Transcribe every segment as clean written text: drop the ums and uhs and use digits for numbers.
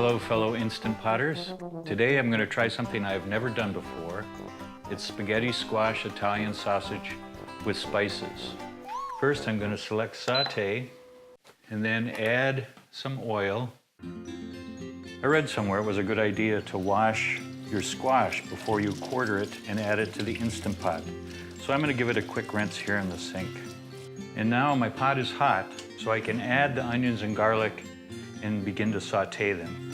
Hello, fellow Instant Potters. Today I'm going to try something I've never done before. It's spaghetti squash Italian sausage with spices. First I'm going to select Saute and then add some oil. I read somewhere it was a good idea to wash your squash before you quarter it and add it to the Instant Pot. So I'm going to give it a quick rinse here in the sink. And now my pot is hot, so I can add the onions and garlic and begin to saute them.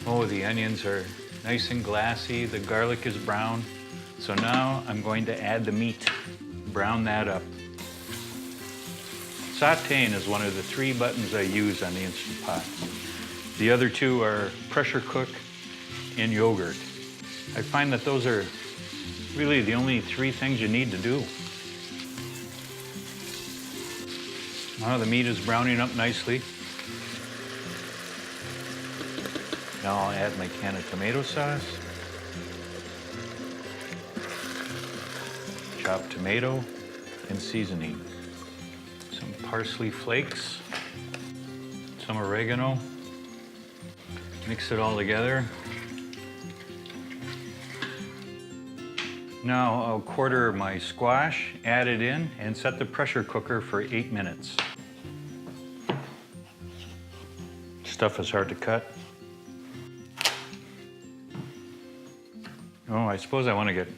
Oh, the onions are nice and glassy, the garlic is brown. So now I'm going to add the meat, brown that up. Sauteing is one of the 3 buttons I use on the Instant Pot. The other 2 are pressure cook and yogurt. I find that those are really the only 3 things you need to do. Now the meat is browning up nicely. Now I'll add my can of tomato sauce, chopped tomato, and seasoning. Some parsley flakes, some oregano. Mix it all together. Now I'll quarter my squash, add it in, and set the pressure cooker for 8 minutes. Stuff is hard to cut. Oh, I suppose I want to get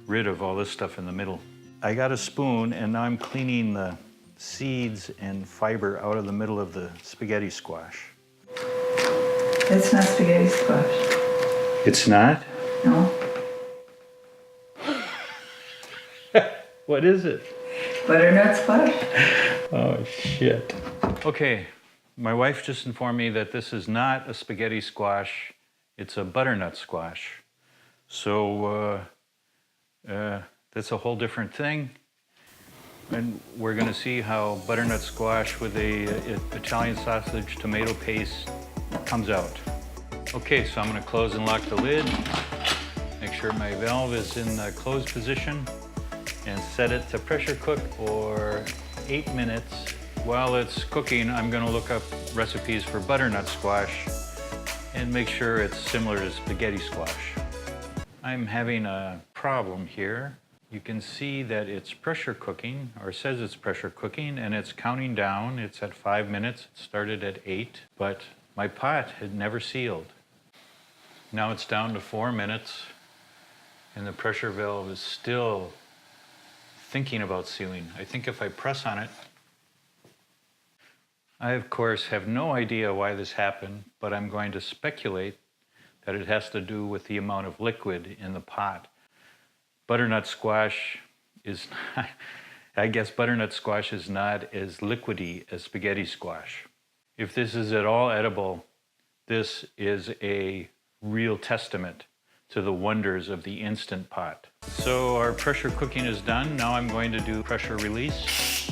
rid of all this stuff in the middle. I got a spoon, and now I'm cleaning the seeds and fiber out of the middle of the spaghetti squash. It's not spaghetti squash. It's not? No. What is it? Butternut squash. Oh, shit. Okay, my wife just informed me that this is not a spaghetti squash, it's a butternut squash. So that's a whole different thing. And we're gonna see how butternut squash with a Italian sausage tomato paste comes out. Okay, so I'm gonna close and lock the lid, make sure my valve is in the closed position, and set it to pressure cook for 8 minutes. While it's cooking, I'm gonna look up recipes for butternut squash and make sure it's similar to spaghetti squash. I'm having a problem here. You can see that it's pressure cooking, or says it's pressure cooking, and it's counting down. It's at 5 minutes. It started at 8, but my pot had never sealed. Now it's down to 4 minutes, and the pressure valve is still thinking about sealing. I think if I press on it, I of course have no idea why this happened, but I'm going to speculate that it has to do with the amount of liquid in the pot. Butternut squash is not, I guess butternut squash is not as liquidy as spaghetti squash. If this is at all edible, this is a real testament to the wonders of the Instant Pot. So our pressure cooking is done. Now I'm going to do pressure release.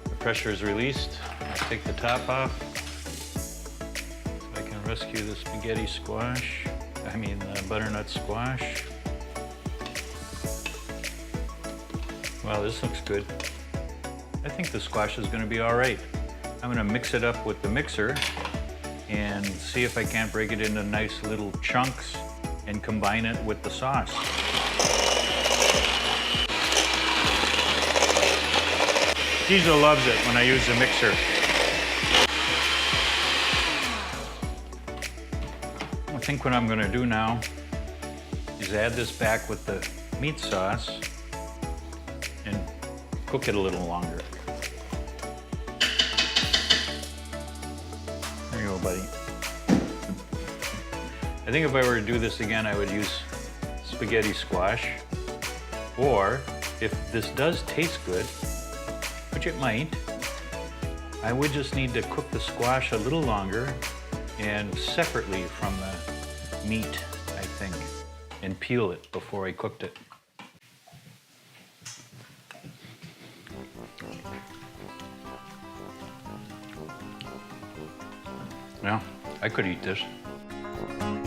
The pressure is released. I'll take the top off. I can rescue the spaghetti squash. The butternut squash. Well, this looks good. I think the squash is going to be all right. I'm going to mix it up with the mixer and see if I can't break it into nice little chunks and combine it with the sauce. Giza loves it when I use the mixer. I think what I'm going to do now is add this back with the meat sauce and cook it a little longer. There you go, buddy. I think if I were to do this again, I would use spaghetti squash. Or if this does taste good, which it might, I would just need to cook the squash a little longer and separately from the meat, I think, and peel it before I cooked it. Well, I could eat this. Bye.